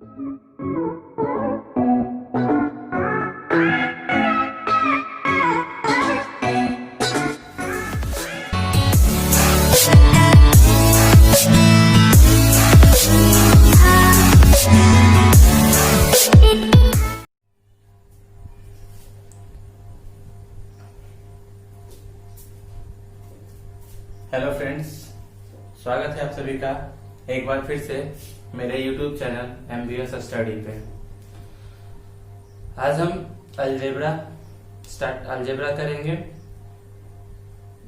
Hello friends, स्वागत है आप सभी का एक बार फिर से मेरे YouTube चैनल MBS स्टडी पे। आज हम अलजेब्रा करेंगे।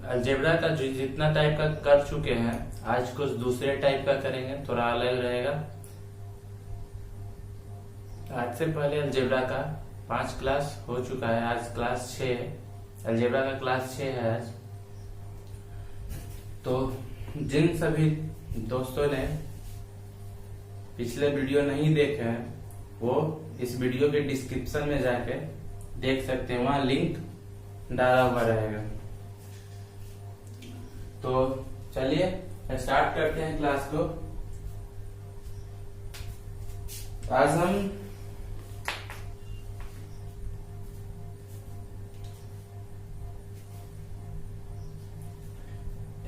अलजेब्रा का जो जितना टाइप का कर चुके हैं, आज कुछ दूसरे टाइप का करेंगे, थोड़ा अलग रहेगा। आज से पहले अलजेब्रा का 5 क्लास हो चुका है, आज क्लास 6 है। अलजेब्रा का क्लास 6 है आज। तो जिन सभी दोस्तों ने पिछले वीडियो नहीं देखे हैं, वो इस वीडियो के डिस्क्रिप्शन में जाके देख सकते हैं, वहां लिंक डाला हुआ रहेगा। तो चलिए स्टार्ट करते हैं क्लास को। आज हम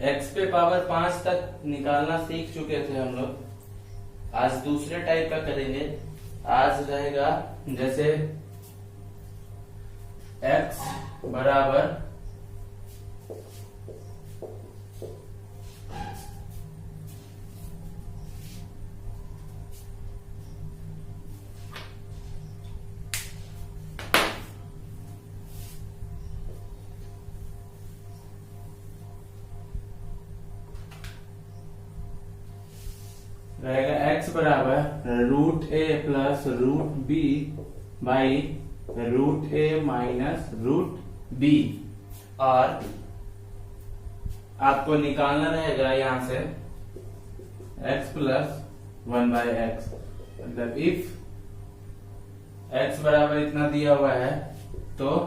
x पे पावर 5 तक निकालना सीख चुके थे हम लोग। आज दूसरे टाइप का करेंगे। आज रहेगा जैसे x बराबर x बराबर root a plus root b by root a minus root b, और आपको निकालना रहेगा यहां से x प्लस 1 बाई एक्स। मतलब इफ x बराबर इतना दिया हुआ है तो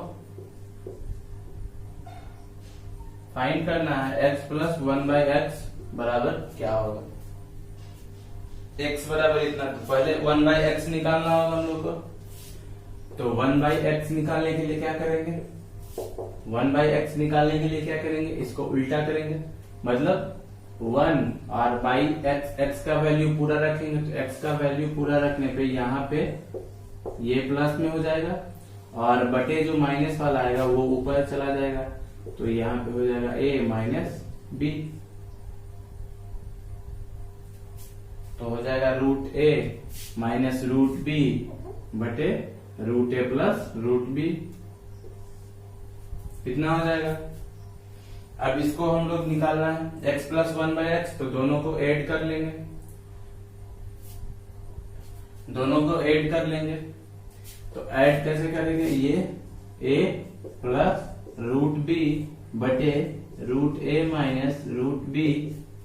फाइंड करना है x प्लस 1 बाई एक्स बराबर क्या होगा। x बराबर इतना, तो पहले 1 बाई एक्स निकालना होगा हम लोग को। तो 1 बाई एक्स निकालने के लिए क्या करेंगे, 1 बाई एक्स निकालने के लिए क्या करेंगे, इसको उल्टा करेंगे। मतलब 1 और बाई एक्स का वैल्यू पूरा रखेंगे, तो x का वैल्यू पूरा रखने पे यहाँ पे ये प्लस में हो जाएगा, और बटे जो माइनस वाला आएगा वो ऊपर चला जाएगा। तो यहाँ पे हो जाएगा a माइनस बी। तो हो जाएगा root a minus root b बटे root a plus root B. कितना हो जाएगा। अब इसको हम लोग निकालना है x प्लस 1 बाई एक्स, तो दोनों को ऐड कर लेंगे। दोनों को ऐड कर लेंगे तो ऐड कैसे करेंगे, ये a प्लस रूट बी बटे root a minus root b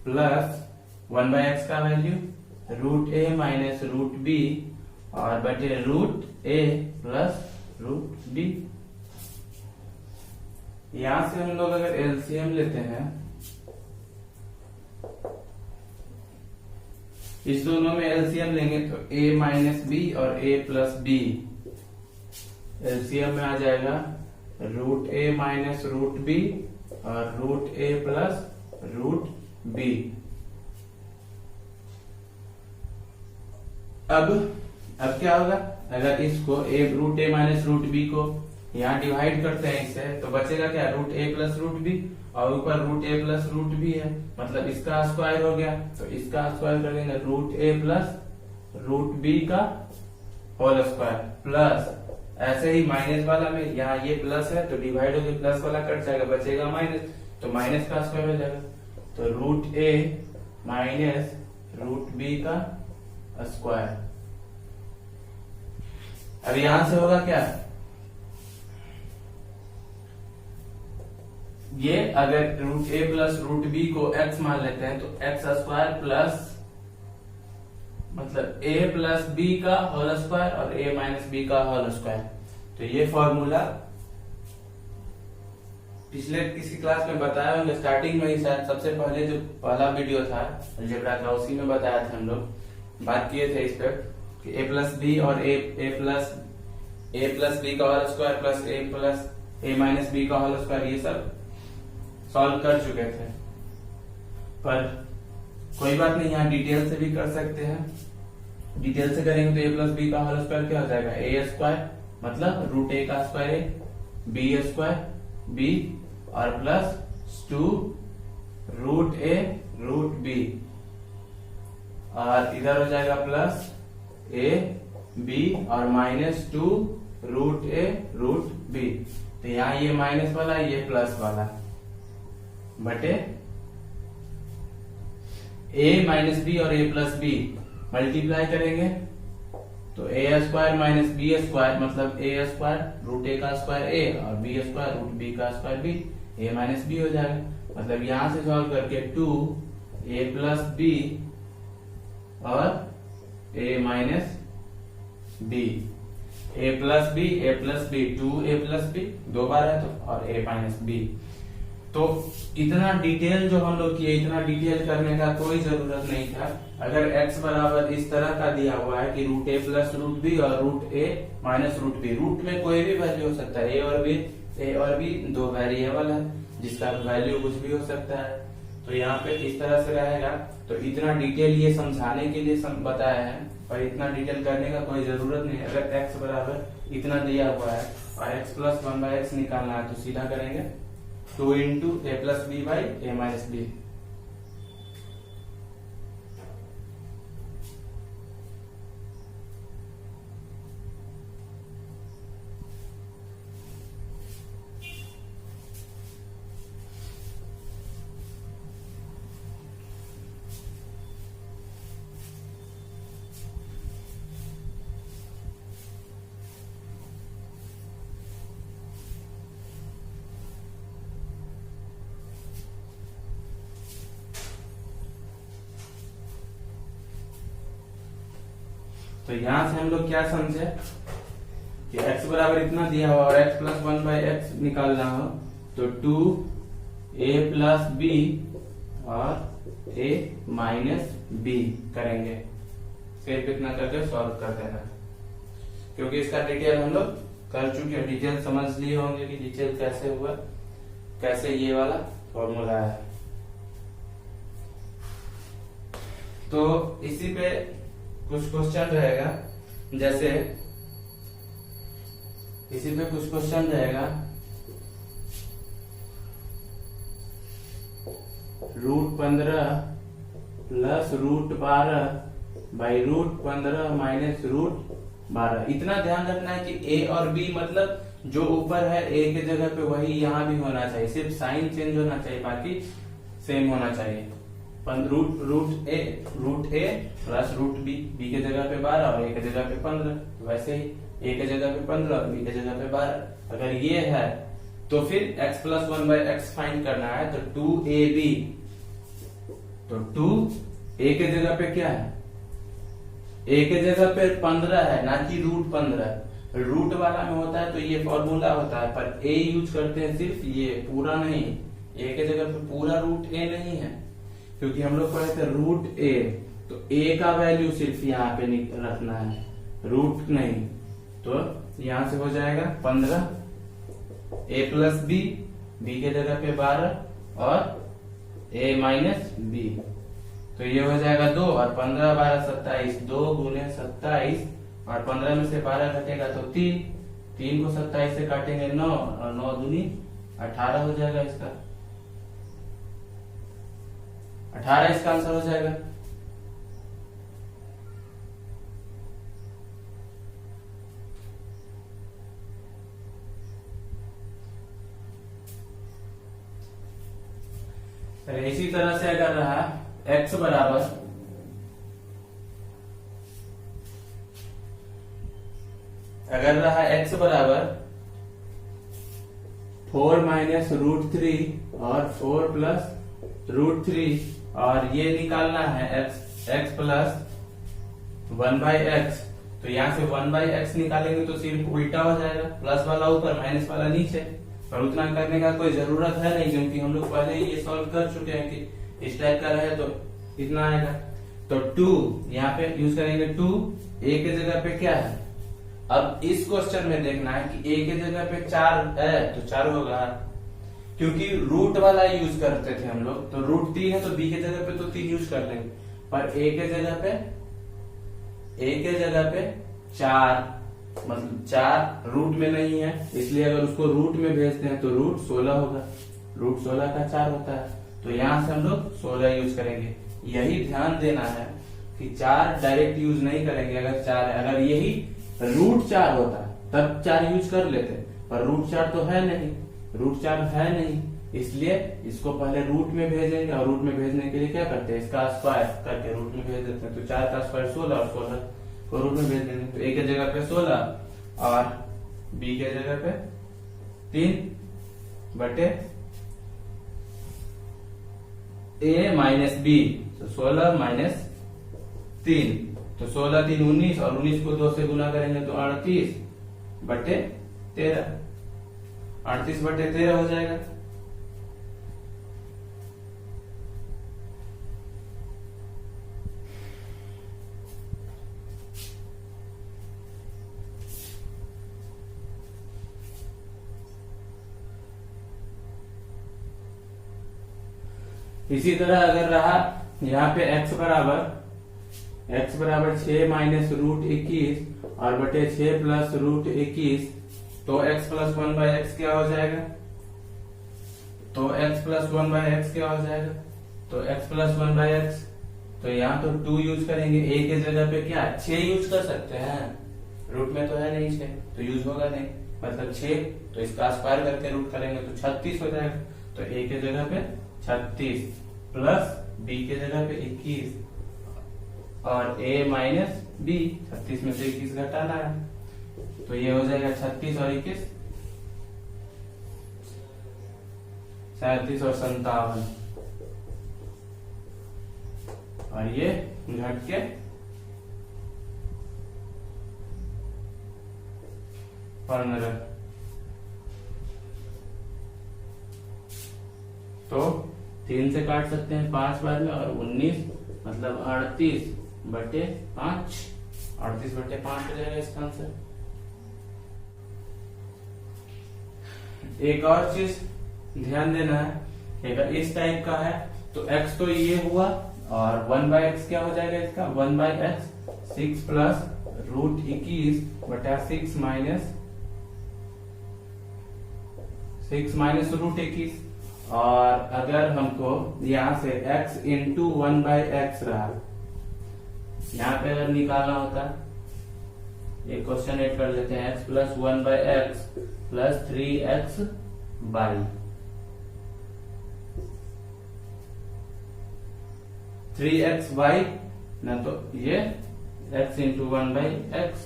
plus 1 by x का value root a minus root b और बटे root a plus root b. यहां से हम लोग अगर एलसीएम लेते हैं, इस दोनों में एलसीएम लेंगे तो a माइनस बी और a प्लस बी, एलसीएम में आ जाएगा root a minus root b और root a plus root B. अब क्या होगा, अगर इसको root a minus root B को यहाँ डिवाइड करते हैं इससे, तो बचेगा क्या, root a plus root b, और ऊपर root a plus root B है, मतलब इसका स्क्वायर हो गया। तो इसका स्क्वायर कर देंगे root a plus root B का होल स्क्वायर प्लस, ऐसे ही माइनस वाला में यहाँ ये प्लस है तो डिवाइड होकर प्लस वाला कट जाएगा, बचेगा माइनस, तो माइनस का स्क्वायर हो जाएगा। तो root a minus root B का स्क्वायर। अब यहां से होगा क्या, ये अगर root a plus root B को x मान लेते हैं तो एक्स स्क्वायर प्लस, मतलब a प्लस बी का होल स्क्वायर और a माइनस बी का होल स्क्वायर। तो ये फॉर्मूला पिछले किसी क्लास में बताया होंगे, स्टार्टिंग में ही शायद सबसे पहले जो पहला वीडियो था अलजेब्रा का, उसी में बताया था, हम लोग बात किए थे इस पर ए प्लस बी और ए प्लस बी का होल स्क्वायर प्लस ए माइनस बी का होल स्क्वायर, ये सब सॉल्व कर चुके थे। पर कोई बात नहीं, यहाँ डिटेल से भी कर सकते हैं। डिटेल से करेंगे तो ए प्लस बी का होल स्क्वायर क्या हो जाएगा, ए स्क्वायर मतलब रूट ए का स्क्वायर ए, बी स्क्वायर बी और प्लस 2 रूट ए रूट बी, और इधर हो जाएगा प्लस ए बी और -2 रूट ए रूट बी। तो यहाँ ये माइनस वाला ये प्लस वाला बटे a माइनस बी और a प्लस बी मल्टीप्लाई करेंगे तो a square minus b square मतलब a स्क्वायर रूट ए का स्क्वायर a और b स्क्वायर रूट b का square b, a minus b हो जाएगा। मतलब यहां से सॉल्व करके 2a प्लस बी और a minus b, a plus b 2a plus b 2 बार है तो, और a माइनस बी। तो इतना डिटेल जो हम लोग किए, इतना डिटेल करने का कोई जरूरत नहीं था। अगर x बराबर इस तरह का दिया हुआ है कि root a plus root b और root a minus root b, root में कोई भी वैल्यू हो सकता है, ए और बी 2 वेरिएबल है जिसका वैल्यू कुछ भी हो सकता है। तो यहाँ पे इस तरह से रहेगा। तो इतना डिटेल ये समझाने के लिए बताया है, पर इतना डिटेल करने का कोई जरूरत नहीं है। अगर x बराबर इतना दिया हुआ है और x प्लस 1/x निकालना है तो सीधा करेंगे 2 into a plus b by a minus b. तो यहां से हम लोग क्या समझे कि x बराबर इतना दिया हुआ और x प्लस 1/x निकालना हो तो 2a प्लस बी और a माइनस बी करेंगे, सिर्फ इतना करके सॉल्व कर देना। क्योंकि इसका डिटेल हम लोग कर चुके हैं, डिटेल समझ लिए होंगे कि डिटेल कैसे हुआ, कैसे ये वाला फॉर्मूला है। तो इसी पे कुछ क्वेश्चन रहेगा, जैसे इसी पे कुछ क्वेश्चन रहेगा √15 प्लस √12 बाई √15 माइनस √12। इतना ध्यान रखना है कि a और b मतलब जो ऊपर है a के जगह पे वही यहाँ भी होना चाहिए, सिर्फ साइन चेंज होना चाहिए, बाकी सेम होना चाहिए। Root a plus root B, B के जगह पे 12 और ए के जगह पे 15, तो वैसे ही ए के जगह पे 15 और बी के जगह पे 12। अगर ये है तो फिर x प्लस 1/x फाइंड करना है तो 2ab, तो 2a के जगह पे क्या है, a के जगह पे 15 है ना कि √15। रूट वाला में होता है तो ये फॉर्मूला होता है, पर a यूज करते हैं सिर्फ ये, पूरा नहीं। a के जगह पे पूरा रूट a नहीं है, क्योंकि हम लोग पढ़े थे रूट ए, तो a का वैल्यू सिर्फ यहाँ पे रखना है, रूट नहीं। तो यहां से हो जाएगा 15 a प्लस बी, बी के जगह पे 12 और a माइनस बी, तो ये हो जाएगा 2 और 15 12 27, 2 गुने 27 और 15 में से 12 घटेगा तो 3, 3 को 27 से काटेंगे 9 और 9 दूनी 18 हो जाएगा, इसका 18 इसका आंसर हो जाएगा। इसी तरह से अगर रहा x बराबर x बराबर 4 माइनस √3 और 4 प्लस √3 और ये निकालना है x प्लस 1/x, तो यहाँ से 1/x निकालेंगे तो सिर्फ उल्टा हो जाएगा, प्लस वाला ऊपर माइनस वाला नीचे। पर उतना करने का कोई जरूरत है नहीं, क्योंकि हम लोग पहले ही ये सॉल्व कर चुके हैं कि इस टाइप का रहे तो इतना आएगा। तो 2 यहाँ पे यूज करेंगे 2, ए के जगह पे क्या है। अब इस क्वेश्चन में देखना है कि ए के जगह पे 4 है तो 4 होगा, क्योंकि रूट वाला यूज करते थे हम लोग। तो रूट 3 है तो बी के जगह पे तो 3 यूज कर लेंगे, पर ए के जगह पे 4, मतलब 4 रूट में नहीं है, इसलिए अगर उसको रूट में भेजते हैं तो रूट 16 होगा। रूट 16 का 4 होता है, तो यहां से हम लोग 16 यूज करेंगे। यही ध्यान देना है कि 4 डायरेक्ट यूज नहीं करेंगे अगर 4 है। अगर यही रूट 4 होता तब 4 यूज कर लेते, पर रूट 4 तो है नहीं, रूट 4 है नहीं, इसलिए इसको पहले रूट में भेजेंगे। और रूट में भेजने के लिए क्या करते हैं, इसका स्क्वायर करके रूट में भेज देते हैं। तो 4 का स्क्वायर 16 और 16 को रूट में भेज देंगे। तो ए के जगह पे 16 और बी के जगह पे 3 बटे ए माइनस बी, तो 16 माइनस 3, तो 16 3 19 और 19 को 2 से गुना करेंगे तो 38 बटे 13, 38 बटे 13 हो जाएगा। इसी तरह अगर रहा यहाँ पे x बराबर 6 माइनस रूट 21 और बटे 6 प्लस रूट 21, तो x प्लस 1 बाई एक्स क्या हो जाएगा, तो x प्लस 1 बाई एक्स क्या हो जाएगा, तो x प्लस 1 बाई एक्स। तो यहाँ तो 2 यूज करेंगे, a के जगह पे क्या 6 यूज कर सकते हैं, रूट में तो है नहीं 6, तो यूज होगा नहीं, मतलब 6, तो इसका स्क्वायर करके रूट करेंगे तो 36 हो जाएगा। तो a के जगह पे 36 प्लस b के जगह पे 21 और a माइनस b, 36 में से 21 घटाना है, तो ये हो जाएगा 36 और 21 37 और 57, और ये घट के 15। तो 3 से काट सकते हैं 5 बार में, और 19 मतलब 38 बटे 5, 38 बटे 5 हो जाएगा इसका आंसर। एक और चीज ध्यान देना है कि अगर इस टाइप का है तो x तो ये हुआ, और 1 बाई एक्स क्या हो जाएगा इसका, 1 बाई एक्स 6 प्लस रूट 21 बटा 6 माइनस रूट 21। और अगर हमको यहाँ से x इंटू 1 बाई एक्स रहा, यहाँ पे अगर निकालना होता, एक क्वेश्चन एड कर लेते हैं, x plus 1 by x plus 3x by 3x by ना, तो ये x into 1 by x,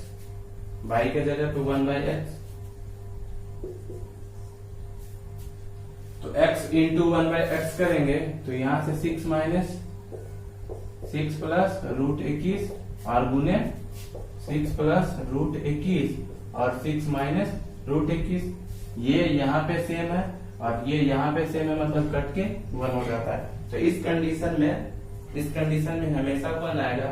by के जगह पे 1 बाई एक्स, तो x इंटू 1 बाई एक्स करेंगे तो यहां से 6 माइनस 6 प्लस रूट 21 और गुने 6 प्लस रूट 21 और 6 माइनस रूट 21, ये यहाँ पे सेम है और ये यहाँ पे सेम है, मतलब कट के 1 हो जाता है। तो इस कंडीशन में हमेशा 1 आएगा।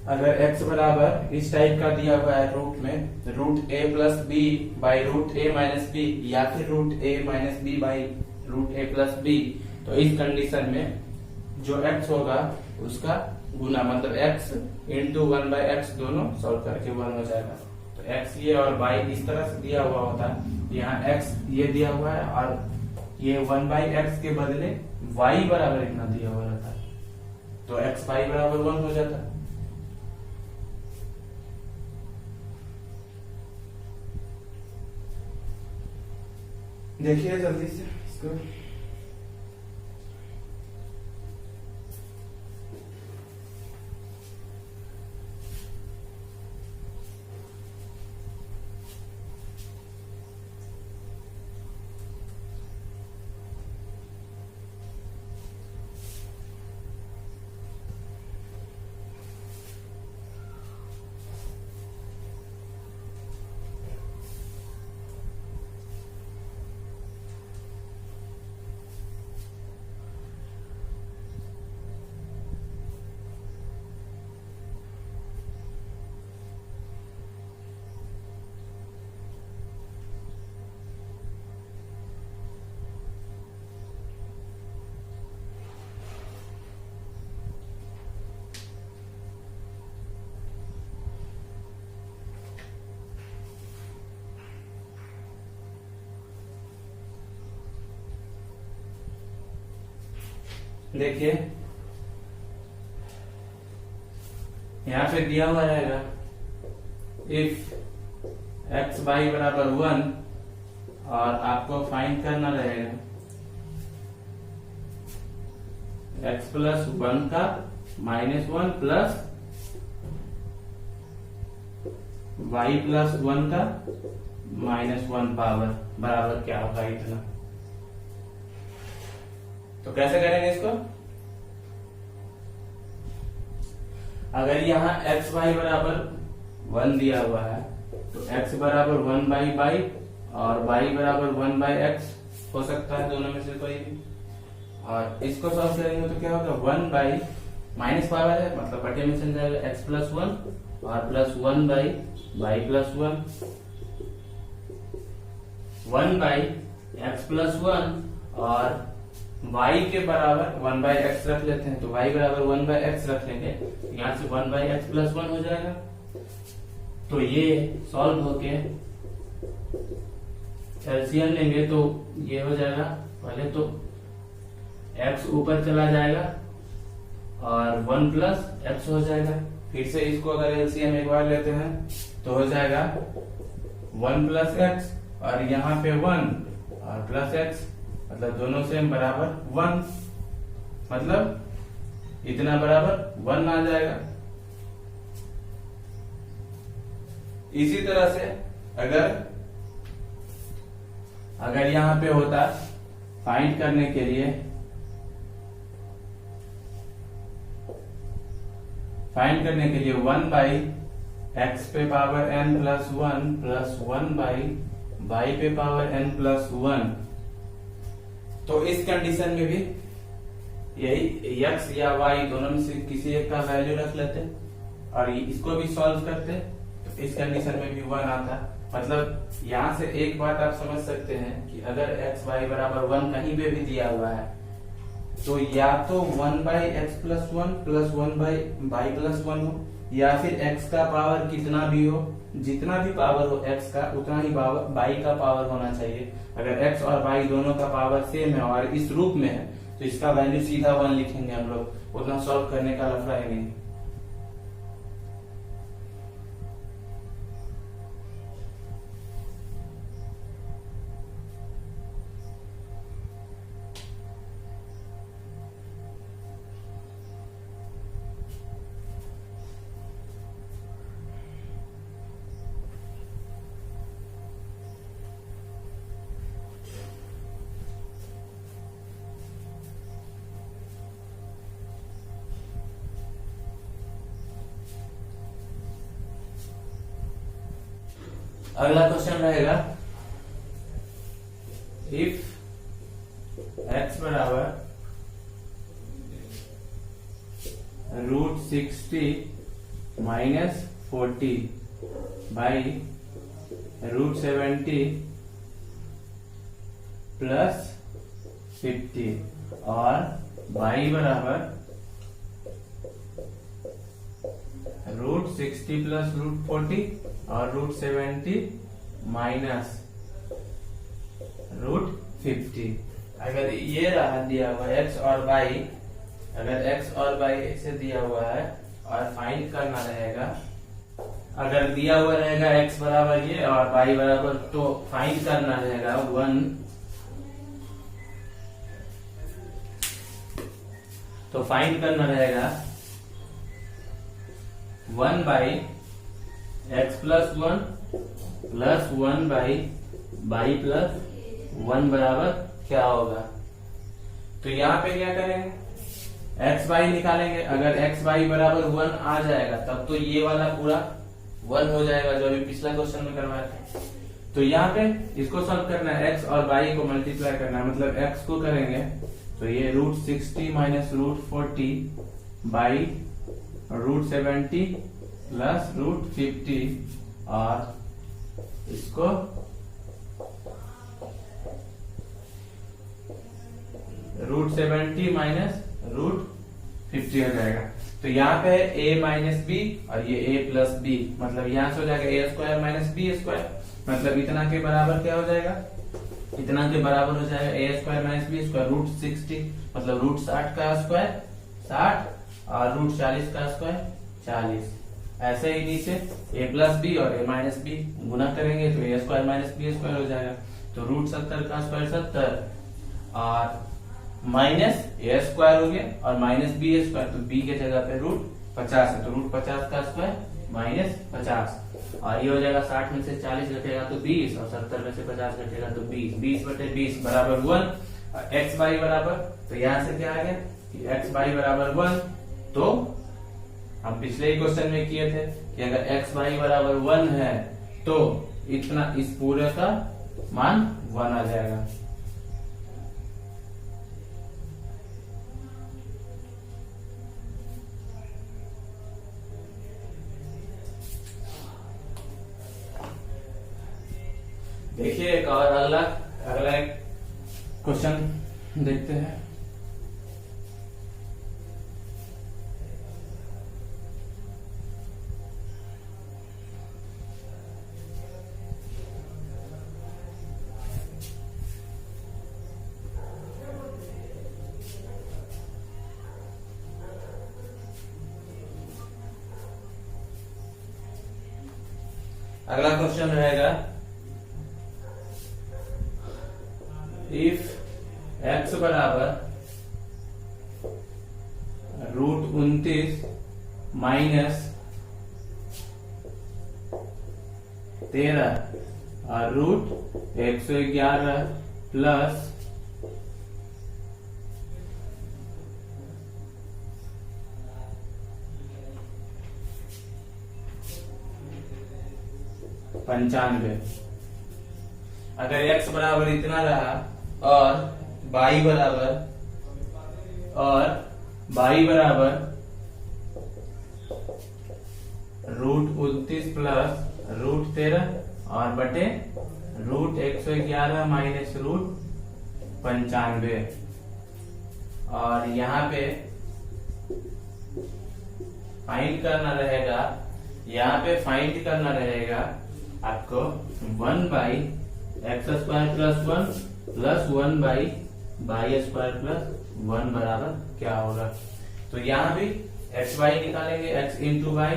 अगर x बराबर इस टाइप का दिया हुआ है रूट में, root a plus b by root a minus b, या फिर root a minus b by root a plus b, तो इस कंडीशन में जो x होगा उसका गुना, मतलब x इंटू 1 बाई एक्स दोनों सॉल्व करके 1 हो जाएगा। तो x ये और y इस तरह से दिया हुआ होता है, यहाँ x ये दिया हुआ है और ये 1 बाई एक्स के बदले y बराबर इतना दिया हुआ रहता है, तो x y बराबर 1 हो जाता है। देखिए जल्दी से इसको, देखिए यहाँ पे दिया हुआ रहेगा इफ एक्स वाई बराबर 1 और आपको फाइंड करना रहेगा एक्स प्लस 1 का -1 प्लस वाई प्लस 1 का -1 पावर बराबर क्या होगा इतना। तो कैसे करेंगे इसको? अगर यहाँ एक्स वाई बराबर 1 दिया हुआ है तो x बराबर 1/y और y बराबर 1/x हो सकता है, दोनों में से कोई भी। और इसको सॉल्व करेंगे तो क्या होगा 1 बाई माइनस पावर है मतलब बटे में चल जाएगा x प्लस 1 और plus 1/y plus 1 by x plus 1 और y के बराबर 1/x रख लेते हैं तो y बराबर 1/x रख लेंगे, यहाँ से 1/x प्लस 1 हो जाएगा। तो ये सॉल्व होके एलसीएम लेंगे तो ये हो जाएगा, पहले तो x ऊपर चला जाएगा और 1 प्लस x हो जाएगा। फिर से इसको अगर एलसीएम एक बार लेते हैं तो हो जाएगा 1 प्लस x और यहाँ पे 1 और प्लस x मतलब दोनों से बराबर 1, मतलब इतना बराबर 1 आ जाएगा। इसी तरह से अगर यहां पे होता फाइंड करने के लिए फाइंड करने के लिए 1 बाई एक्स पे power n plus 1 plus 1 by y पे पावर n प्लस 1, तो इस कंडीशन में भी यही x या y दोनों में से किसी एक का वैल्यू रख लेते और इसको भी सॉल्व करते, तो इस कंडीशन में भी 1 आता। मतलब यहाँ से एक बात आप समझ सकते हैं कि अगर x y बराबर 1 कहीं पे भी दिया हुआ है तो या तो 1 by x plus 1 plus 1 by y plus 1 हो, या फिर x का पावर कितना भी हो, जितना भी पावर हो x का उतना ही पावर y का पावर होना चाहिए। अगर x और y दोनों का पावर सेम है और इस रूप में है तो इसका वैल्यू सीधा 1 लिखेंगे हम लोग, उतना सॉल्व करने का लफड़ा ही नहीं। अगला क्वेश्चन रहेगा इफ x बराबर √60 माइनस 40 बाई √70 प्लस 50 और y बराबर √60 प्लस √40 और √70 माइनस √50। अगर ये रहा दिया हुआ x और y, अगर x और y से दिया हुआ है और फाइंड करना रहेगा, अगर दिया हुआ रहेगा x बराबर ये और y बराबर, तो फाइंड करना रहेगा 1, तो फाइंड करना रहेगा 1 by x plus 1 plus 1 by y plus 1 बराबर क्या होगा। तो यहाँ पे क्या करेंगे, एक्स वाई निकालेंगे। अगर एक्स वाई बराबर 1 आ जाएगा तब तो ये वाला पूरा 1 हो जाएगा जो अभी पिछला क्वेश्चन में करवाया था। तो यहाँ पे इसको सॉल्व करना है, एक्स और वाई को मल्टीप्लाई करना है, मतलब एक्स को करेंगे तो ये √60 माइनस √40 बाई √70 प्लस √50 और इसको √70 माइनस √50 हो जाएगा। तो यहाँ पे a माइनस बी और ये a प्लस बी, मतलब यहाँ से हो जाएगा a² माइनस बी², मतलब इतना के बराबर क्या हो जाएगा इतना के बराबर हो जाएगा a square minus b square root 60, मतलब रूट 60 का स्क्वायर 60 और रूट 40 का स्क्वायर 40। ऐसे ही नीचे ए प्लस बी और ए माइनस बी गुना करेंगे तो ए स्क्वायर माइनस बी स्क्वायर हो जाएगा, तो रूट 70 का स्क्वायर 70 और माइनस ए स्क्वायर हो गया और माइनस बी स्क्वायर, तो बी के जगह पे रूट 50 है तो रूट 50 का स्क्वायर माइनस 50 और ये हो जाएगा 60 में से 40 घटेगा तो 20 और 70 में से 50 घटेगा तो 20, 20/20 बराबर 1। एक्स वाई बराबर, तो यहां से क्या आ गया कि एक्स वाई बराबर 1। तो हम पिछले ही क्वेश्चन में किए थे कि अगर एक्स वाई बराबर 1 है तो इतना इस पूरे का मान 1 आ जाएगा। देखिए एक और अगला एक क्वेश्चन देखते हैं। अगला क्वेश्चन रहेगा इफ एक्स बराबर रूट 29 माइनस 13 और रूट 111 प्लस 95, अगर x बराबर इतना रहा और y बराबर रूट 29 प्लस रूट 13 और बटे रूट 111 माइनस रूट 95, और यहाँ पे फाइंड करना रहेगा, आपको 1/x² plus 1 plus 1/y² plus 1 बराबर क्या होगा। तो यहाँ भी एक्स वाई निकालेंगे, x इंटू वाई,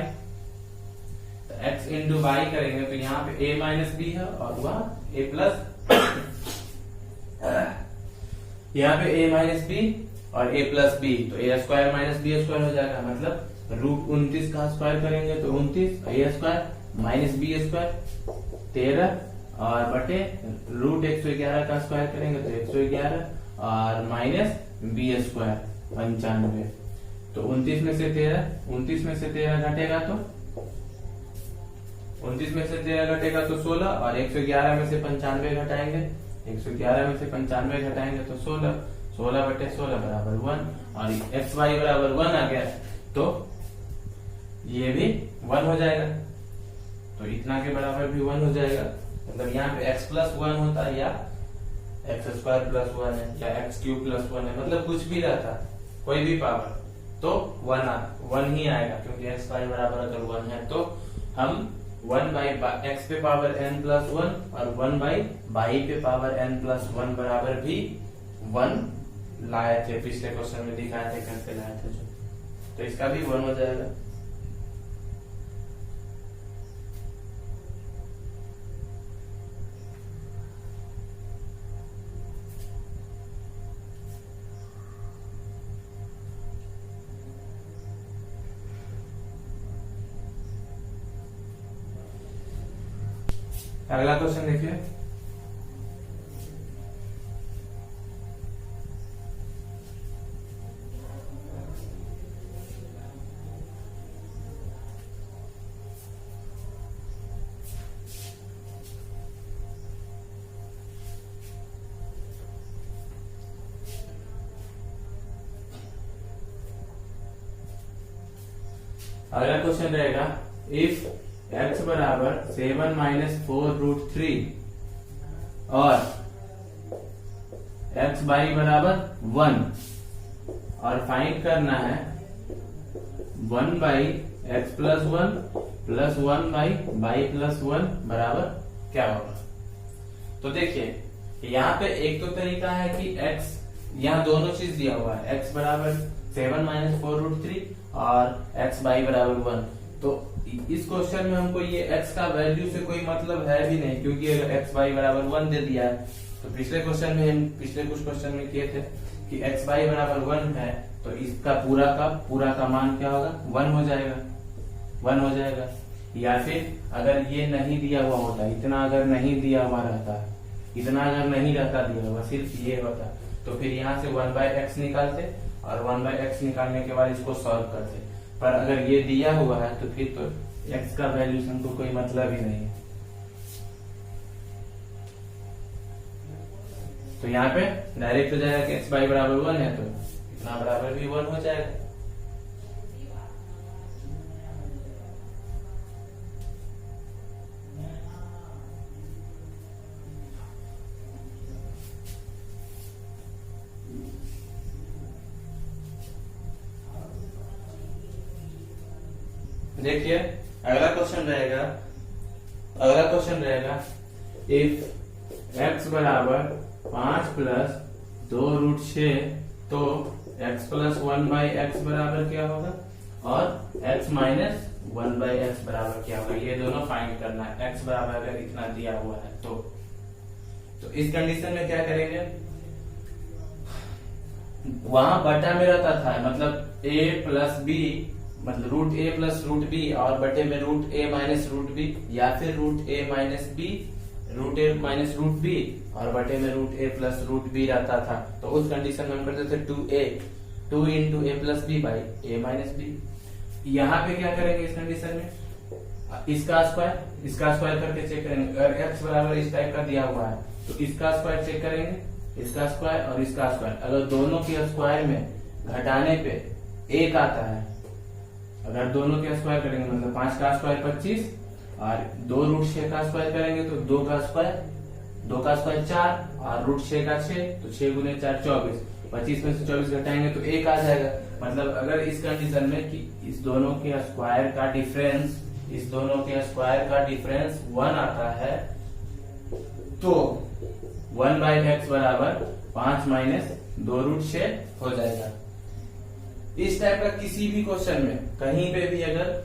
तो x इंटू वाई करेंगे तो यहाँ पे a माइनस बी है और वहां a प्लस यहाँ पे a माइनस बी और a प्लस बी, तो a square minus b square हो जाएगा, मतलब रूट 29 का स्क्वायर करेंगे तो 29 a square minus b square 13 और बटे रूट 111 का स्क्वायर करेंगे तो 111 और माइनस बी स्क्वायर 95, तो 29 में से 13 घटेगा तो 29 में से 13 घटेगा तो 16 और 111 में से 95 घटाएंगे, 111 में से 95 घटाएंगे तो 16 बराबर 1 और एक्स वाई बराबर 1 आ गया, तो ये भी 1 हो जाएगा, तो इतना के बराबर भी 1 हो जाएगा। मतलब यहाँ पे x प्लस 1 होता है या x² प्लस 1 है या x³ प्लस 1 है, मतलब कुछ भी रहता कोई भी पावर तो 1 ही आएगा, क्योंकि x वाई बराबर अगर 1 है तो हम 1/x पे पावर n प्लस 1 और 1/y पे पावर n प्लस 1 बराबर भी 1 लाए थे, पिछले क्वेश्चन में दिखाए थे कैसे लाए थे जो, तो इसका भी 1 हो जाएगा। अगला क्वेश्चन देखिए, अगला क्वेश्चन रहेगा इफ x बराबर 7 माइनस 4 रूट 3 और x बाई बराबर 1 और फाइंड करना है 1/x plus 1 plus 1/y plus 1 बराबर क्या होगा। तो देखिए यहाँ पे एक तो तरीका है कि x, यहाँ दोनों चीज दिया हुआ है, x बराबर 7 माइनस 4√3 और x y बराबर 1। तो इस क्वेश्चन में हमको ये x का वैल्यू से कोई मतलब है भी नहीं, क्योंकि अगर x y बराबर 1 दे दिया है, तो पिछले क्वेश्चन में हम पिछले कुछ क्वेश्चन में किए थे कि x y बराबर 1 है, तो इसका पूरा का मान क्या होगा, 1 हो जाएगा, 1 हो जाएगा। या फिर अगर ये नहीं दिया हुआ होता, इतना अगर नहीं दिया हुआ रहता, इतना अगर नहीं रहता दिया हुआ, सिर्फ ये होता, तो फिर यहाँ से 1/x निकालते और 1/x निकालने के बाद इसको सॉल्व करते। पर अगर ये दिया हुआ है तो फिर तो x का वैल्यू से हमको कोई मतलब ही नहीं है। तो यहाँ पे डायरेक्ट हो जाएगा कि x y बराबर 1 है, तो इतना बराबर भी 1 हो जाएगा। देखिए अगला क्वेश्चन रहेगा इफ x बराबर 5 प्लस 2√6 तो x प्लस 1/x बराबर क्या होगा, और x माइनस 1/x बराबर क्या होगा, ये दोनों फाइंड करना है। x बराबर अगर इतना दिया हुआ है तो इस कंडीशन में क्या करेंगे, वहां बटा में रहता था, मतलब a प्लस b, मतलब root a plus root b, और बटे में root a minus root B, या फिर root a minus B, root a minus root b, और बटे में root a plus root B रहता था। तो उस कंडीशन में हम करते थे 2 into a plus b by a minus b. यहाँ पे क्या करेंगे इस कंडीशन में, इसका स्क्वायर करके चेक करेंगे। अगर एक्स बराबर इस टाइप का दिया हुआ है तो इसका स्क्वायर चेक करेंगे, इसका स्क्वायर और इसका स्क्वायर। अगर दोनों के स्क्वायर में घटाने पे 1 आता है, अगर दोनों के स्क्वायर करेंगे मतलब 5 का स्क्वायर 25 और 2√6 का स्क्वायर करेंगे तो 2 का स्क्वायर 4 और √6 का 6, तो 6 गुने 4 24, 25 में से 24 घटाएंगे तो 1 आ जाएगा। मतलब अगर इस कंडीशन में कि इस दोनों के स्क्वायर का डिफरेंस 1 आता है, तो 1/x बराबर 5 माइनस 2√6 हो जाएगा। इस टाइप का किसी भी क्वेश्चन में कहीं पे भी अगर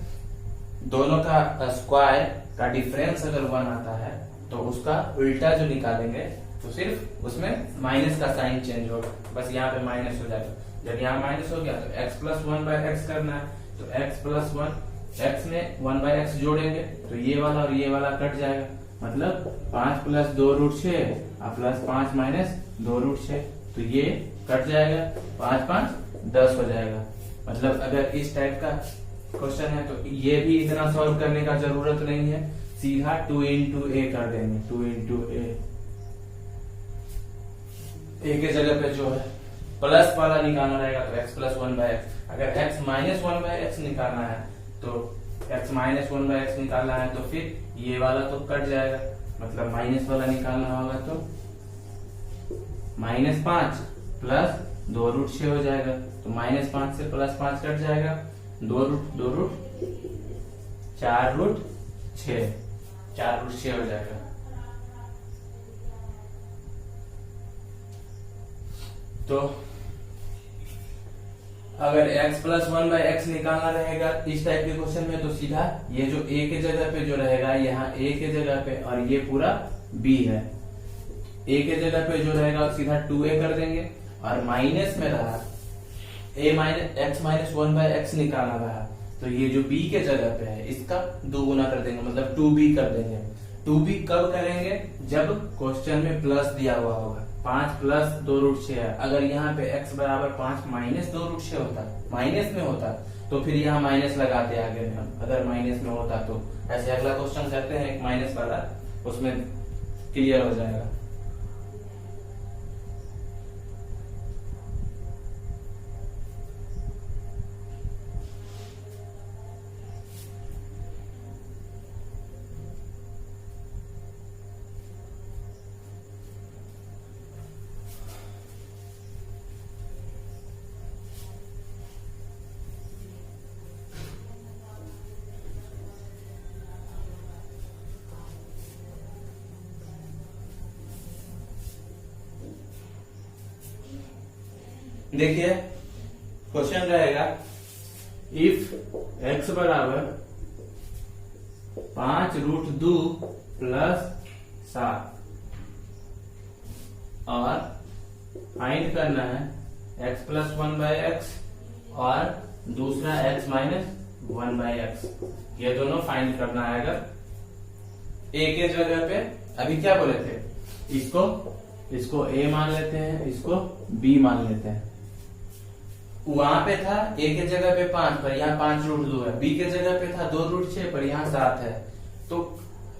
दोनों का स्क्वायर का डिफरेंस अगर 1 आता है तो उसका उल्टा जो निकालेंगे तो सिर्फ उसमें माइनस का साइन चेंज होगा, बस यहाँ पे माइनस हो जाएगा। जब यहाँ माइनस हो गया तो x प्लस 1/x करना है, तो x प्लस 1 x में 1/x जोड़ेंगे तो ये वाला और ये वाला कट जाएगा, मतलब 5 प्लस 2√6 और प्लस 5 माइनस 2√6, तो ये कट जाएगा, 5 5 10 हो जाएगा। मतलब अगर इस टाइप का क्वेश्चन है तो ये भी इतना सॉल्व करने का जरूरत नहीं है, सीधा 2 इंटू ए कर देंगे। 2 इंटू ए के जगह पे जो है प्लस वाला निकालना रहेगा तो x प्लस 1/x। अगर x माइनस 1/x निकालना है तो x माइनस 1/x निकालना है तो फिर ये वाला तो कट जाएगा, मतलब माइनस वाला निकालना होगा तो -5 प्लस 2√6 हो जाएगा, तो -5 से +5 कट जाएगा, 2√4 4√6 हो जाएगा। तो अगर x प्लस 1/x निकालना रहेगा इस टाइप के क्वेश्चन में तो सीधा ये जो a के जगह पे जो रहेगा, यहाँ a के जगह पे और ये पूरा b है, a के जगह पे जो रहेगा सीधा 2a कर देंगे, और माइनस में रहा x माइनस 1/x निकालना रहा तो ये जो b के जगह पे है इसका 2 गुना कर देंगे, मतलब 2b कर देंगे। 2b कब करेंगे, जब क्वेश्चन में प्लस दिया हुआ होगा। 5 प्लस 2√6 है, अगर यहाँ पे x बराबर 5 माइनस 2√6 होता, माइनस में होता तो फिर यहाँ माइनस लगाते आगे में हम, अगर माइनस में होता तो। ऐसे अगला क्वेश्चन करते हैं एक माइनस वाला, उसमें क्लियर हो जाएगा। देखिए क्वेश्चन रहेगा इफ x बराबर 5√2 प्लस 7 और फाइंड करना है x प्लस 1/x और दूसरा x माइनस 1/x, ये दोनों फाइंड करना है। अगर a के जगह पे अभी क्या बोले थे, इसको a मान लेते हैं, इसको b मान लेते हैं। वहां पे था a के जगह पे 5 पर यहाँ 5√2 है, b के जगह पे था 2√6 पर यहाँ 7 है। तो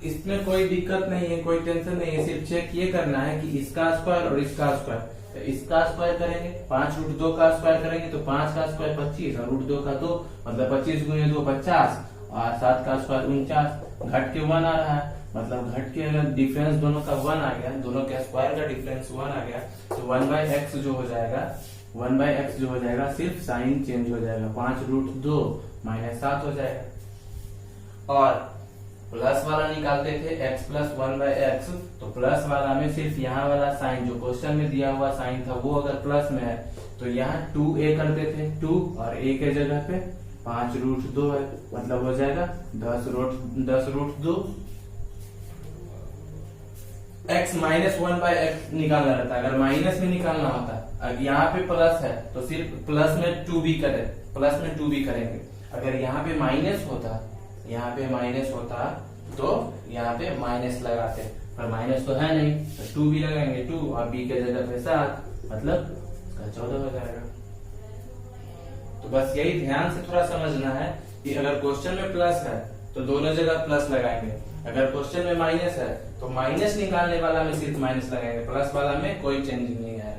इसमें कोई दिक्कत नहीं है, कोई टेंशन नहीं है, सिर्फ चेक ये करना है कि इसका स्क्वायर और इसका स्क्वायर। तो इसका स्क्वायर करेंगे 5√2 का स्क्वायर करेंगे तो 5 का स्क्वायर 25 और √2 का 2 मतलब 25 गुणे 2 50 और 7 का स्क्वायर 49, घट के 1 आ रहा है, मतलब घट के अगर डिफरेंस दोनों का 1 आ गया, दोनों के स्क्वायर का डिफरेंस 1 आ गया तो 1/x जो हो जाएगा, 1/x जो हो जाएगा सिर्फ साइन चेंज हो जाएगा, 5√2 माइनस 7 हो जाएगा। और प्लस वाला निकालते थे x प्लस 1/x, तो प्लस वाला में सिर्फ यहाँ वाला साइन जो क्वेश्चन में दिया हुआ साइन था वो अगर प्लस में है तो यहाँ 2a करते थे, 2 और a के जगह पे 5√2 है, मतलब हो जाएगा 10√2। x माइनस 1/x निकालना रहता, अगर माइनस में निकालना होता, अगर यहाँ पे प्लस है तो सिर्फ प्लस में 2b करें, प्लस में 2b करेंगे। अगर यहाँ पे माइनस होता, यहाँ पे माइनस होता तो यहाँ पे माइनस लगाते, पर माइनस तो है नहीं तो 2b लगाएंगे, 2 और b के जगह पे 7, मतलब इसका 14 हो जाएगा। तो बस यही ध्यान से थोड़ा समझना है कि अगर क्वेश्चन में प्लस है तो दोनों जगह प्लस लगाएंगे, अगर क्वेश्चन में माइनस है तो माइनस निकालने वाला में सिर्फ माइनस लगाएंगे, प्लस वाला में कोई चेंज नहीं आएगा।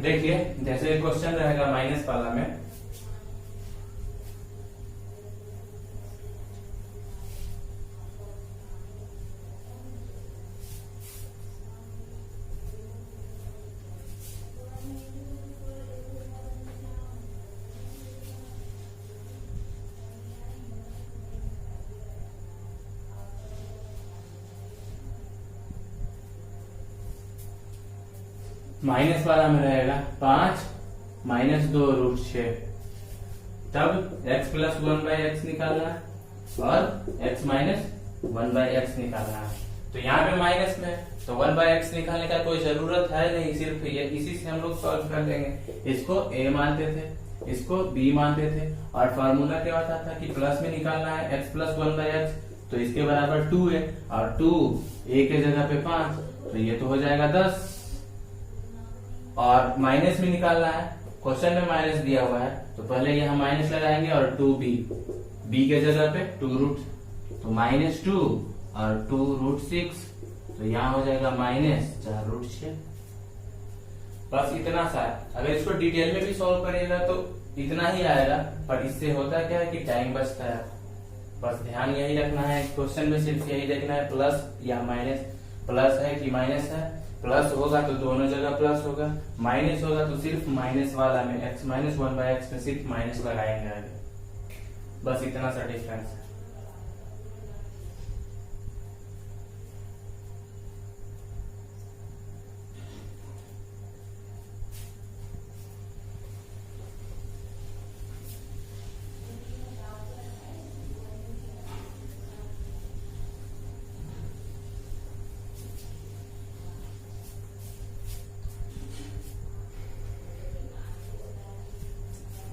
देखिए जैसे क्वेश्चन रहेगा माइनस वाला में, माइनस वाला में रहेगा 5 माइनस 2√6, तब x प्लस 1/x निकालना है और x माइनस 1/x निकालना है। तो यहाँ पे माइनस में तो 1/x निकालने का कोई जरूरत है नहीं, सिर्फ ये इसी से हम लोग सॉल्व कर लेंगे। इसको a मानते थे, इसको b मानते थे और फार्मूला क्या होता था कि प्लस में निकालना है x प्लस 1/x, तो इसके बराबर 2 है और 2 a के जगह पे 5, तो ये तो हो जाएगा 10। और माइनस में निकालना है, क्वेश्चन में माइनस दिया हुआ है तो पहले यहाँ माइनस लगाएंगे और 2b, b के जगह पे 2 तो -2 और 2√6, तो यहाँ हो जाएगा -4√6। बस इतना सा है, अगर इसको डिटेल में भी सॉल्व करेगा तो इतना ही आएगा, पर इससे होता क्या है कि टाइम बचता है। बस ध्यान यही रखना है, क्वेश्चन में सिर्फ यही देखना है प्लस या माइनस, प्लस है कि माइनस है, प्लस होगा तो दोनों जगह प्लस होगा, माइनस होगा तो सिर्फ माइनस वाला में x माइनस 1/x में सिर्फ माइनस लगाएंगे आगे। बस इतना सा डिफरेंस है।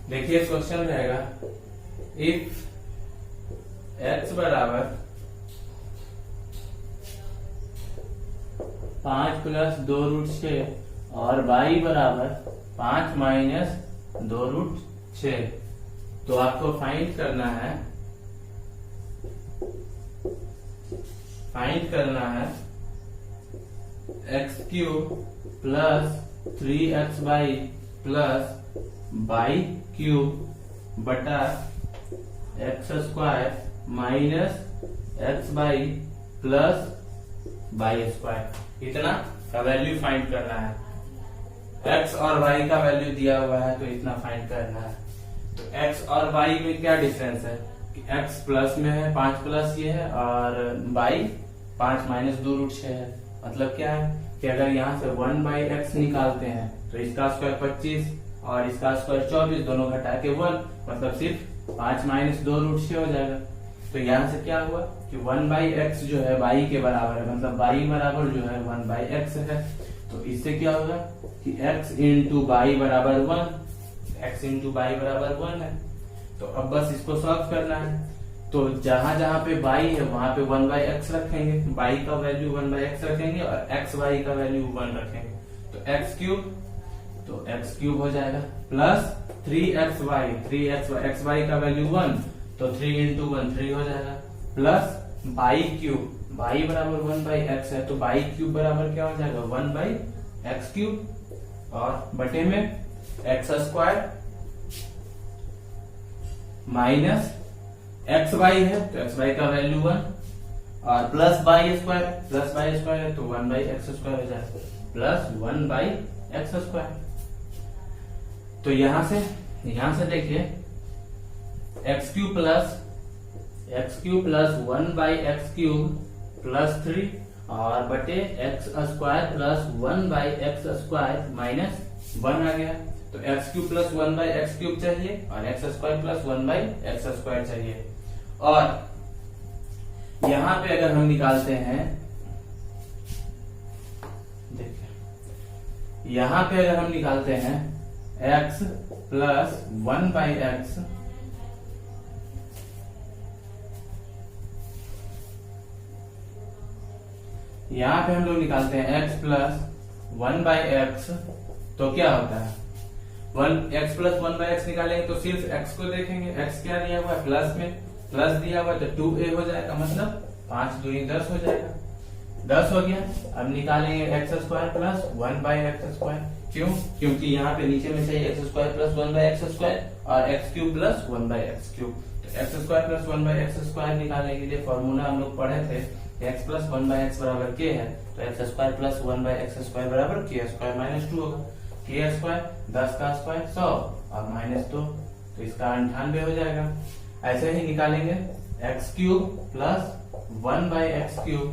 देखिए क्वेश्चन रहेगा इफ x बराबर 5 प्लस 2√6 और y बराबर 5 माइनस 2√6, तो आपको फाइंड करना है x³ plus 3xy plus y³ बटा x² minus x y plus y square, इतना का वैल्यू फाइंड करना है। एक्स और वाई का वैल्यू दिया हुआ है तो इतना फाइंड करना है। तो एक्स और वाई में क्या डिफरेंस है कि एक्स प्लस में है 5 प्लस ये है और वाई 5 माइनस 2 रूट 6 है। मतलब क्या है कि अगर यहाँ से 1/x निकालते हैं तो इसका स्क्वायर 25 और इसका स्क्वायर 24, दोनों घटा के 1, मतलब सिर्फ 5 माइनस 2 रूट 6 हो जाएगा। तो यहाँ से क्या हुआ कि 1/x जो है y के बराबर है, मतलब y बराबर जो है 1/x है। तो इससे क्या होगा कि x इंटू वाई बराबर 1, x इंटू वाई बराबर 1 है। तो अब बस इसको सॉल्व करना है। तो जहां जहां पे y है वहां पे 1/x रखेंगे, y का वैल्यू 1/x रखेंगे और x y का वैल्यू 1 रखेंगे। तो x क्यूब, तो x क्यूब हो जाएगा प्लस 3xy, 3xy का वैल्यू 1, तो 3 इंटू 1 3 हो जाएगा, प्लस y क्यूब, y बराबर 1/x है तो y क्यूब बराबर क्या हो जाएगा 1/x क्यूब और बटे में x square minus x y है तो एक्स वाई का वैल्यू 1 और प्लस वाई स्क्वायर है तो 1/x स्क्वायर हो जाएगा प्लस 1/x स्क्वायर। तो यहां से देखिए x cube plus 1/x cube plus 3 और बटे x square plus 1/x square minus 1 आ गया। तो x cube plus 1/x cube चाहिए और x square plus 1/x square चाहिए। और यहां पे अगर हम निकालते हैं, देखिए यहां पे अगर हम निकालते हैं x प्लस 1/x यहां पे हम लोग निकालते हैं x प्लस 1/x, तो क्या होता है x प्लस 1/x निकालेंगे तो सिर्फ x को देखेंगे। x क्या दिया हुआ है प्लस में, प्लस दिया हुआ है तो 2a हो जाएगा, मतलब 5 दूनी 10 हो जाएगा, 10 हो गया। अब निकालेंगे x square plus 1/x square, क्यों? क्योंकि यहाँ पे नीचे में चाहिए x square plus 1/x square और x cube plus 1/x cube. तो x square plus 1/x square निकालने के लिए फॉर्मूला हम लोग पढ़े थे, x प्लस 1/x बराबर k है तो x square plus 1/x square बराबर k स्क्वायर माइनस 2 होगा। k स्क्वायर 10 का स्क्वायर 100 और माइनस 2 तो इसका 98 हो जाएगा। ऐसे ही निकालेंगे x cube plus 1/x cube,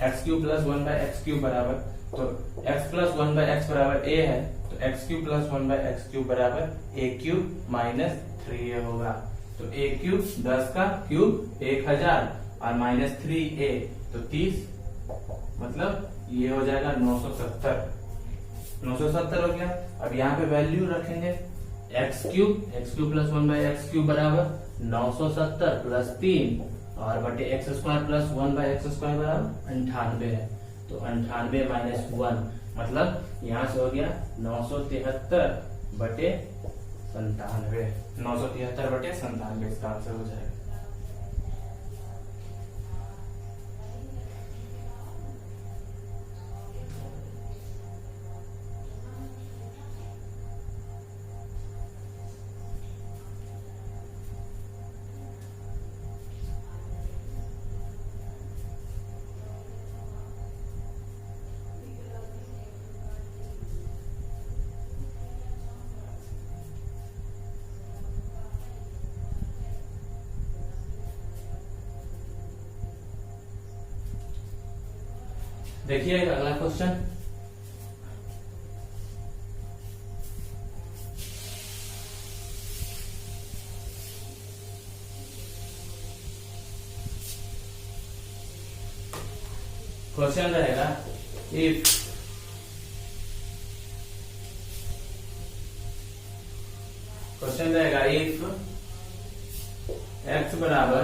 x cube plus 1/x cube बराबर, तो x प्लस 1/x बराबर a है तो x cube plus 1/x cube बराबर a क्यूब माइनस 3a होगा। तो a क्यूब 10 का क्यूब 1000 और माइनस 3a तो 30, मतलब ये हो जाएगा 970 हो गया। अब यहाँ पे वैल्यू रखेंगे x cube plus 1/x cube बराबर 970 प्लस 3 और बटे x square plus 1/x square बराबर 98 है। तो 98 माइनस 1 मतलब यहाँ से हो गया 973 बटे 97, 973 बटे 97 इसका आंसर हो जाएगा। देखिए अगला क्वेश्चन, रहेगा इफ x बराबर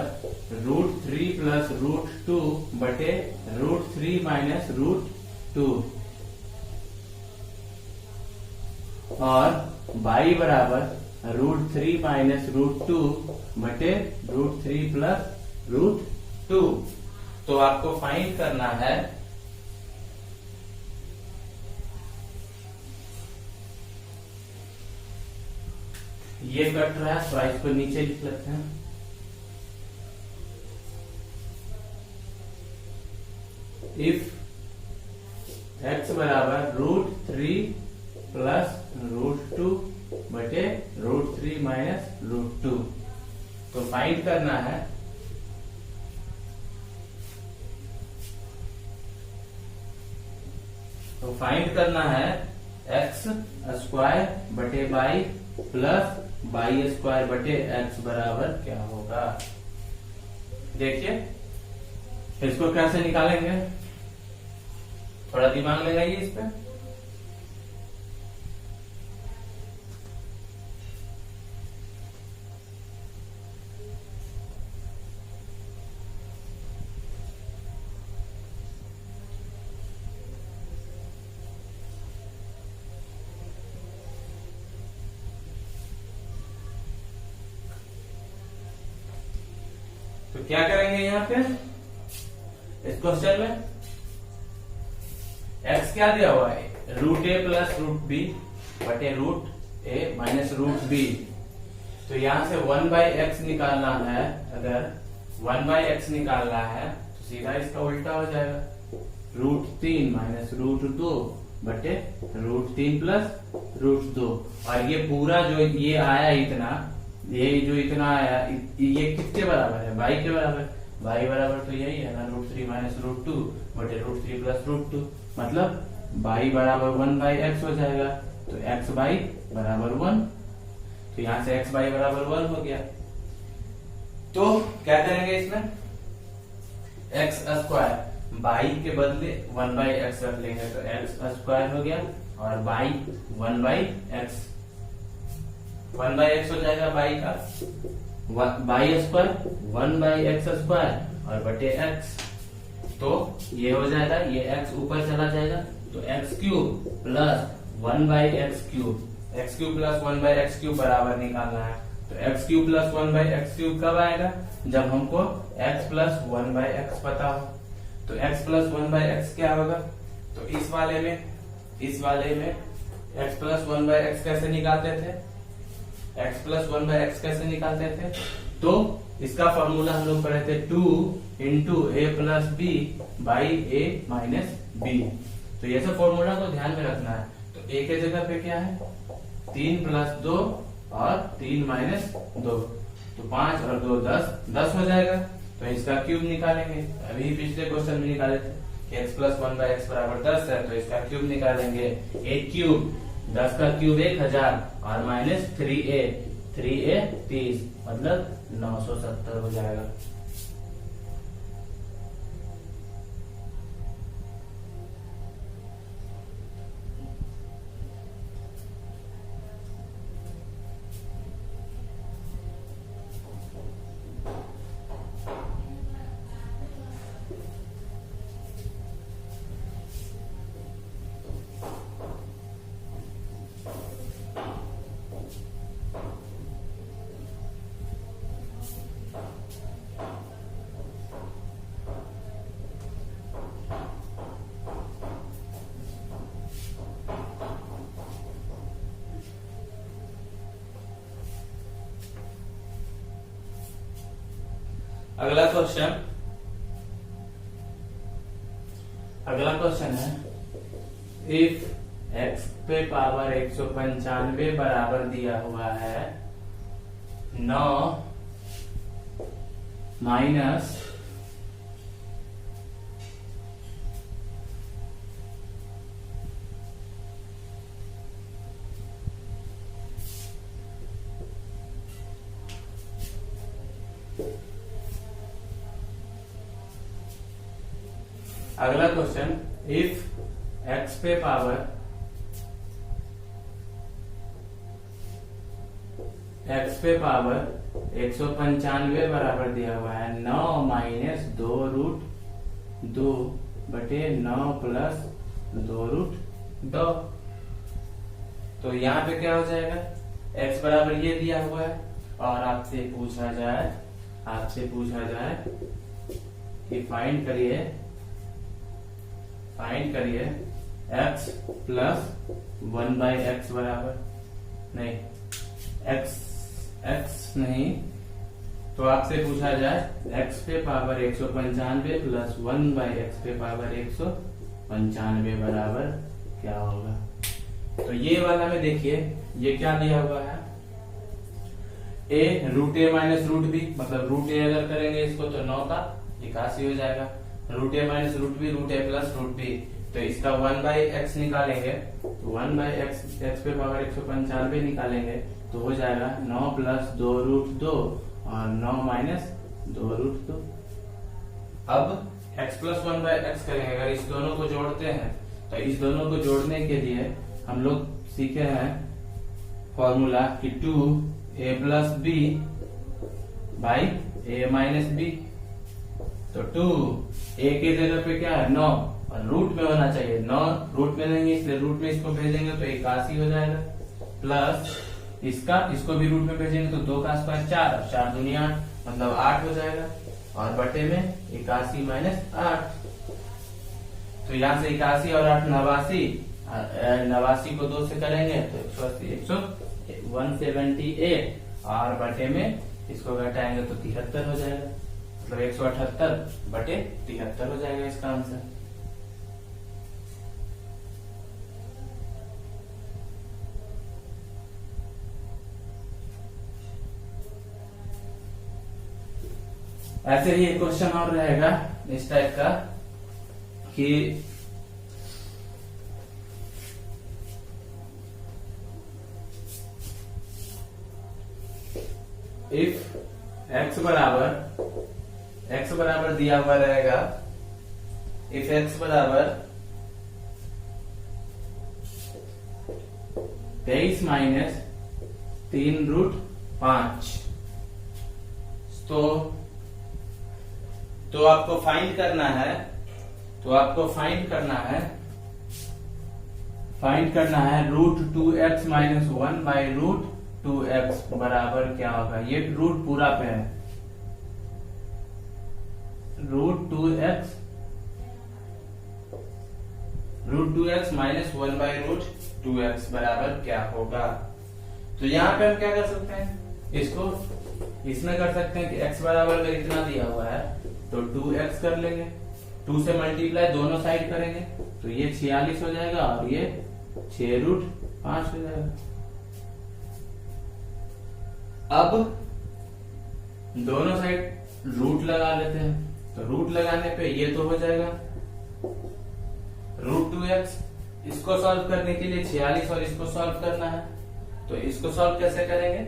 √3 प्लस √2 बटे √3 माइनस √2 और y बराबर √3 माइनस √2 बटे √3 प्लस √2। तो आपको फाइंड करना है ये कट रहा है तो इसको नीचे लिख लेते हैं। इफ x बराबर √3 प्लस √2 बटे √3 माइनस √2। तो फाइंड करना है एक्स स्क्वायर बटे बाई प्लस बाई स्क्वायर बटे एक्स बराबर क्या होगा। देखिए इसको कैसे निकालेंगे, थोड़ा दिमाग लगाइए इस पे। तो क्या करेंगे यहाँ पे इस क्वेश्चन में, x क्या दिया हुआ है, √a प्लस √b बटे √a माइनस √b। तो यहाँ से 1/x निकालना है, अगर 1/x निकालना है तो सीधा इसका उल्टा हो जाएगा, √3 माइनस √2 बटे √3 प्लस √2। और ये पूरा जो ये आया इतना, ये जो इतना आया ये किसके बराबर है, बाई के बराबर। बाई बराबर तो यही है ना, √3 माइनस √2 बटे √3 प्लस √2, मतलब बाई बराबर 1/x हो जाएगा। तो x बाई बराबर 1, तो यहां से x बाई बराबर 1 हो गया। तो क्या करेंगे इसमें, x स्क्वायर बाई के बदले 1/x रख लेंगे, तो x स्क्वायर हो गया और बाई 1/x, 1/x हो जाएगा बाई का, बाई स्क्वायर 1/x स्क्वायर और बटे x। तो ये हो जाएगा, ये x ऊपर चला जाएगा, तो x³ plus 1/x³ x³ plus 1/x³ बराबर निकालना है। तो x³ प्लस 1/x³ कब आएगा, जब हमको x प्लस 1/x पता हो। तो x प्लस 1/x क्या होगा, तो इस वाले में x प्लस 1/x कैसे निकालते थे, x प्लस 1/x कैसे निकालते थे, तो इसका फॉर्मूला हम लोग पढ़े थे 2 into a plus b by a minus b. तो ये सब फॉर्मूला को ध्यान में रखना है। तो a के जगह पे क्या है, 3 प्लस 2 और 3 माइनस 2, तो 5 और 2 10 हो जाएगा। तो इसका क्यूब निकालेंगे, अभी पिछले क्वेश्चन में निकाले थे कि x प्लस 1/x बराबर 10 है, तो इसका क्यूब निकालेंगे, a³ 10 का क्यूब 1000 और माइनस 3a 30, मतलब 970 हो जाएगा। अगला क्वेश्चन है, इफ x पे पावर 195 बराबर दिया हुआ है 9 माइनस अगला क्वेश्चन, इफ x पे पावर 195 बराबर दिया हुआ है 9 माइनस 2√2 बटे 9 प्लस 2√2। तो यहाँ पे क्या हो जाएगा, x बराबर ये दिया हुआ है और आपसे पूछा जाए कि फाइंड करिए x प्लस 1/x बराबर नहीं, x नहीं तो आपसे पूछा जाए x पे पावर 195 प्लस 1 बाई एक्स पे पावर 195 बराबर क्या होगा। तो ये वाला में देखिए ये क्या दिया हुआ है, a root a minus root b, मतलब रूट ए अगर करेंगे इसको तो 9 का 81 हो जाएगा, root a minus root b root a plus root b, तो इसका 1 बाई एक्स निकालेंगे तो 1 बाई एक्स एक्स पे पावर 195 निकालेंगे तो हो जाएगा 9 प्लस 2 रूट 2 और 9 माइनस 2 रूट 2। अब x प्लस 1 बाई एक्स करेंगे, अगर इस दोनों को जोड़ते हैं तो इस दोनों को जोड़ने के लिए हम लोग सीखे हैं फॉर्मूला कि 2a plus b by a minus b. तो 2a की जगह पे क्या है 9 और रूट में होना चाहिए, 9 रूट में नहीं इसलिए रूट में इसको भेजेंगे तो 81 हो जाएगा, प्लस इसको भी रूट में भेजेंगे तो 2 का स्क्वायर 4 और 4 दुनिया मतलब 8 हो जाएगा, और बटे में 81 माइनस 8। तो यहाँ से 81 और 8 89, 89 को 2 से करेंगे तो 178 और बटे में इसको घटाएंगे तो 73 हो जाएगा, मतलब 178 बटे 73 हो जाएगा इसका आंसर। ऐसे ही एक क्वेश्चन और रहेगा इस टाइप का कि इफ x बराबर दिया हुआ रहेगा, इफ x बराबर 23 माइनस 3 रूट 5, तो आपको फाइंड करना है root 2x minus 1 by root 2x बराबर क्या होगा। ये रूट पूरा पे है, root 2x minus 1 by root 2x बराबर क्या होगा। तो यहाँ पे हम क्या कर सकते हैं, इसको इसमें कर सकते हैं कि x बराबर अगर इतना दिया हुआ है तो 2x कर लेंगे, 2 से मल्टीप्लाई दोनों साइड करेंगे तो ये 46 हो जाएगा और ये 6 रूट 5 हो जाएगा। अब दोनों साइड रूट लगा लेते हैं, तो रूट लगाने पे ये तो हो जाएगा रूट 2x। इसको सॉल्व करने के लिए 46 और इसको सॉल्व करना है, तो इसको सॉल्व कैसे करेंगे,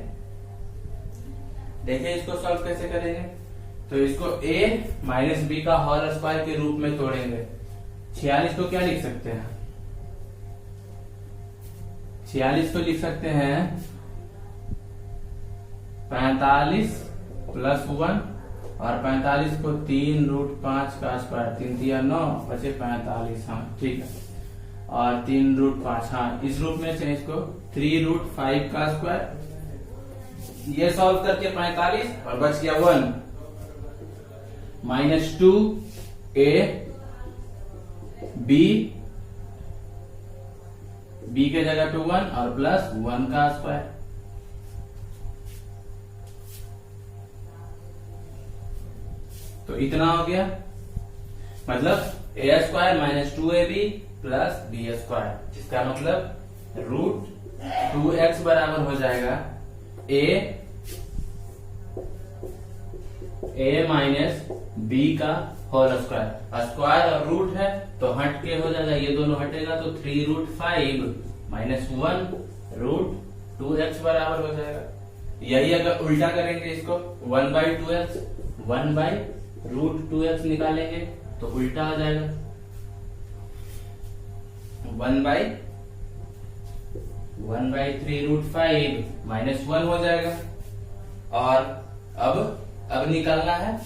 देखिए इसको सॉल्व कैसे करेंगे। तो इसको a माइनस बी का होल स्क्वायर के रूप में तोड़ेंगे। 46 को क्या लिख सकते हैं, 46 को लिख सकते हैं 45 प्लस 1 और 45 को 3 रूट 5 का स्क्वायर, 3 दिया 9 बचे 45, हाँ ठीक है, और 3 रूट 5, हाँ इस रूप में से इसको 3 रूट 5 का स्क्वायर, ये सॉल्व करके 45 और बच गया 1 माइनस 2a b के जगह पे 1 और प्लस 1 का स्क्वायर। तो इतना हो गया, मतलब a square minus 2ab plus b square, जिसका मतलब रूट 2x बराबर हो जाएगा a माइनस b का होल स्क्वायर। स्क्वायर और रूट है तो हट के हो जाएगा, ये दोनों हटेगा तो 3 रूट 5 माइनस 1 रूट 2x बराबर हो जाएगा। यही अगर उल्टा करेंगे इसको 1 by 2x 1 by root 2x निकालेंगे तो उल्टा हो जाएगा, 1 बाई 3 रूट 5 माइनस 1 हो जाएगा। और अब निकालना है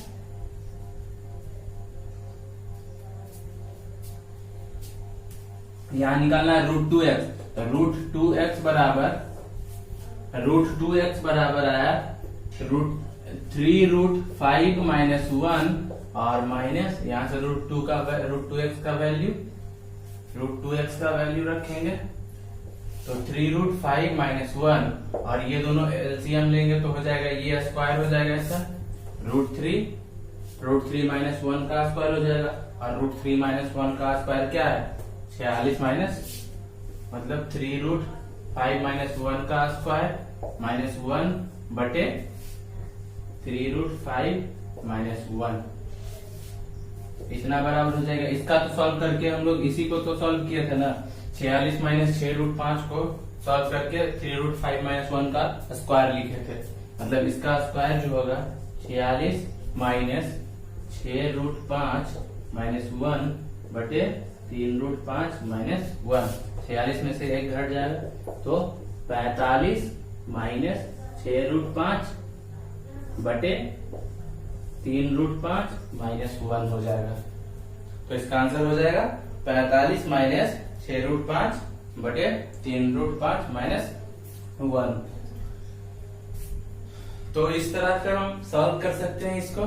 यहां निकालना है रूट 2x, तो रूट 2x बराबर आया रूट 3 रूट 5 माइनस 1 और माइनस यहां से रूट 2x का वैल्यू रखेंगे तो 3 रूट 5 माइनस 1 और ये दोनों एलसीएम लेंगे तो हो जाएगा, ये स्क्वायर हो जाएगा इसका √3 माइनस 1 का स्क्वायर हो जाएगा, और √3 माइनस 1 का स्क्वायर क्या है 46 माइनस, मतलब 3√5 माइनस 1 का स्क्वायर माइनस 1 बटे 3√5 माइनस 1, इतना बराबर हो जाएगा। इसका तो सॉल्व करके हम लोग इसी को तो सॉल्व किया था ना, 46 माइनस 6√5 को सॉल्व करके 3√5 माइनस 1 का स्क्वायर लिखे थे, मतलब इसका स्क्वायर जो होगा 46 माइनस 6√5 माइनस 1 बटे 3√5 माइनस 1, 46 में से 1 घट जाएगा तो 45 माइनस 6√5 बटे 3√5 माइनस 1 हो जाएगा। तो इसका आंसर हो जाएगा 45 माइनस 6√5 बटे 3√5 माइनस 1। तो इस तरह से हम सॉल्व कर सकते हैं इसको।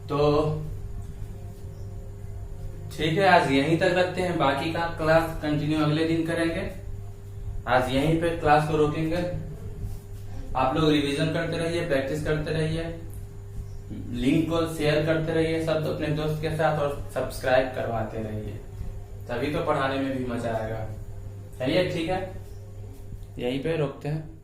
तो ठीक है, आज यहीं तक रखते हैं, बाकी का क्लास कंटिन्यू अगले दिन करेंगे। आज यहीं पे क्लास को रोकेंगे। आप लोग रिवीजन करते रहिए, प्रैक्टिस करते रहिए, लिंक को शेयर करते रहिए सब अपने दोस्त के साथ, और सब्सक्राइब करवाते रहिए, तभी तो पढ़ाने में भी मजा आएगा। चलिए ठीक है, यहीं पे रोकते हैं।